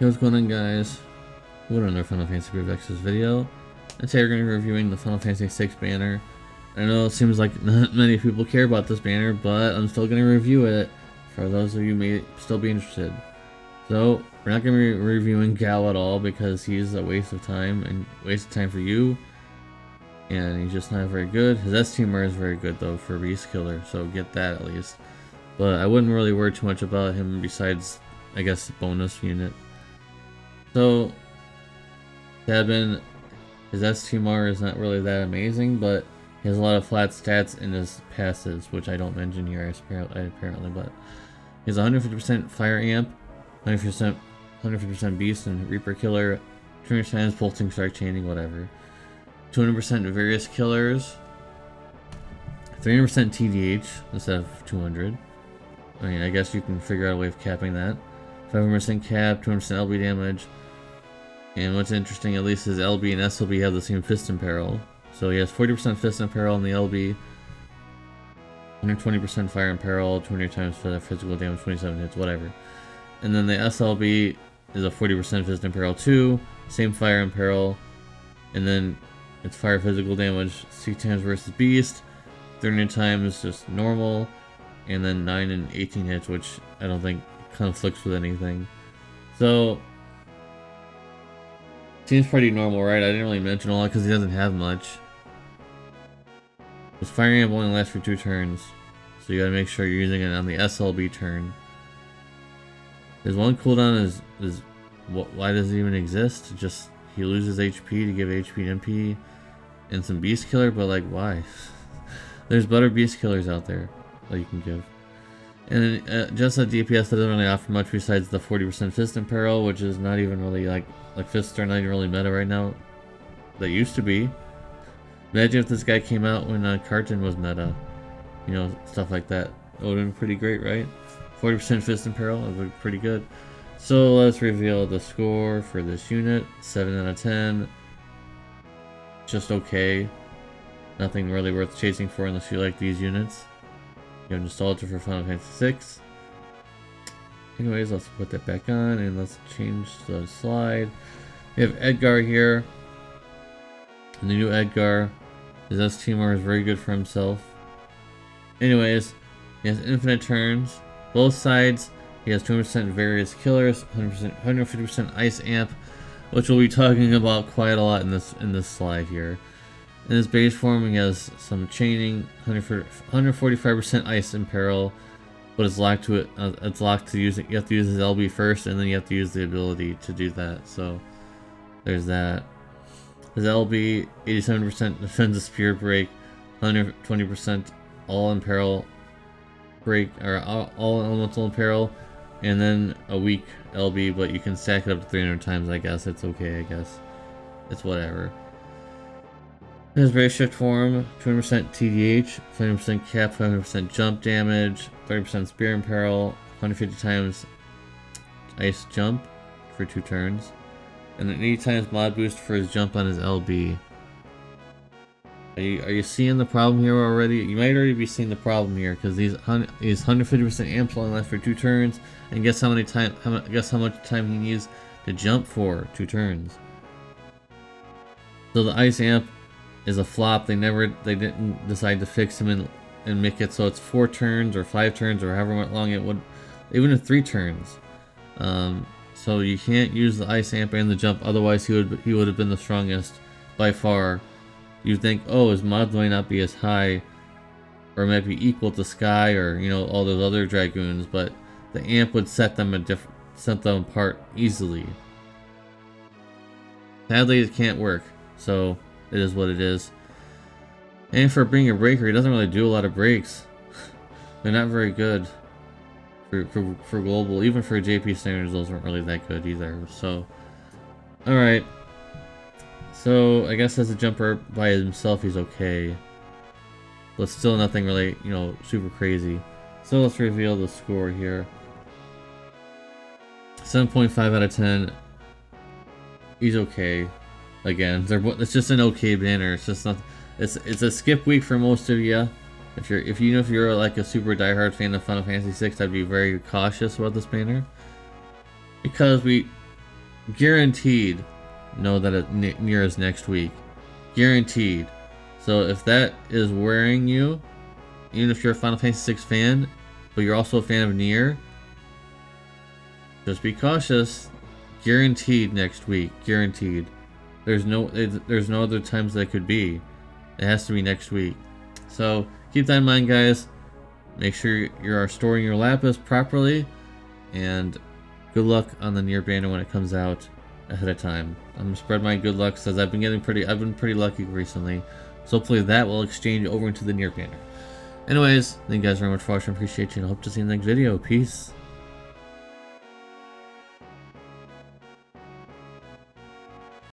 Hey, what's going on, guys? Welcome to another Final Fantasy FF6 video. And today we're going to be reviewing the Final Fantasy 6 banner. I know it seems like not many people care about this banner, but I'm still going to review it for those of you who may still be interested. So, we're not going to be reviewing Gal at all because he's a waste of time and waste of time for you. And he's just not very good. His S-Teamer is very good though for Beast Killer, so get that at least. But I wouldn't really worry too much about him besides, I guess, the bonus unit. So, Sabin, his S-Teamer is not really that amazing, but he has a lot of flat stats in his passes, which I don't mention here apparently, but he has 150% Fire Amp, 150% Beast and Reaper Killer, 200 times Pulsing Strike Chaining, whatever. 200% Various Killers, 300% TDH instead of 200. I mean, I guess you can figure out a way of capping that. 500% cap, 200% LB damage. And what's interesting, at least his LB and SLB have the same Fist in Peril. So he has 40% Fist in Peril on the LB, 120% Fire in Peril, 200 times physical damage, 27 hits, whatever. And then the SLB is a 40% Fist in Peril too, same Fire in Peril, and then it's Fire physical damage 6 times versus Beast, 30 times just normal, and then 9 and 18 hits, which I don't think conflicts with anything. So seems pretty normal, right? I didn't really mention all that because he doesn't have much. His Fire Amp only lasts for 2 turns, so you gotta make sure you're using it on the SLB turn. His one cooldown is why does it even exist? Just he loses HP to give HP and MP and some Beast Killer, but like why? There's better Beast Killers out there that you can give. And just that DPS doesn't really offer much besides the 40% Fist in Peril, which is not even really like Fists are not even really meta right now. They used to be. Imagine if this guy came out when Carton was meta. You know, stuff like that. It would have been pretty great, right? 40% Fist in Peril, it would be pretty good. So let's reveal the score for this unit. 7 out of 10. Just okay. Nothing really worth chasing for unless you like these units. You have nostalgia for Final Fantasy 6. Anyways, let's put that back on and let's change the slide. We have Edgar here. And the new Edgar. His S-Teamer is very good for himself. Anyways, he has infinite turns. Both sides, he has 200% Various Killers, 150% Ice Amp, which we'll be talking about quite a lot in this slide here. In his base form, he has some chaining, 145% Ice in Peril, but it's locked to it. It's locked to use it. You have to use his LB first, and then you have to use the ability to do that. So there's that. His LB, 87% defensive Spirit Break, 120% all in Peril break, or all elemental in Peril, and then a weak LB, but you can stack it up to 300 times. I guess it's okay. I guess it's whatever. His Brave Shift form, 200% TDH, 20% cap, 500% jump damage, 30% Spear in Peril, 150 times Ice Jump for 2 turns, and then 80 times Mod Boost for his jump on his LB. Are you seeing the problem here already? You might already be seeing the problem here because he's 150% amps only last for 2 turns, and guess how much time he needs to jump for 2 turns. So the Ice Amp is a flop. They didn't decide to fix him and make it so it's 4 turns or 5 turns or however long it would, even if 3 turns. So you can't use the Ice Amp and the jump, otherwise he would have been the strongest by far. You think, oh, his mods might not be as high, or might be equal to Sky or all those other Dragoons, but the Amp would set them apart easily. Sadly, it can't work, so it is what it is. And for being a breaker, he doesn't really do a lot of breaks. They're not very good for global. Even for JP standards, those weren't really that good either. So, alright. So, I guess as a jumper by himself, he's okay. But still nothing really, super crazy. So let's reveal the score here. 7.5 out of 10. He's okay. Again, it's just an okay banner. It's just not. It's a skip week for most of you. If you're like a super diehard fan of Final Fantasy 6, I'd be very cautious about this banner because guaranteed know that Nier is next week. Guaranteed. So if that is worrying you, even if you're a Final Fantasy VI fan, but you're also a fan of Nier, just be cautious. Guaranteed next week. Guaranteed. There's no other times that could be. It has to be next week. So keep that in mind, guys. Make sure you're storing your lapis properly, and good luck on the Nier banner when it comes out ahead of time. I'm gonna spread my good luck since I've been pretty lucky recently. So hopefully that will exchange over into the Nier banner. Anyways, thank you guys very much for watching. Appreciate you, and I hope to see you in the next video. Peace.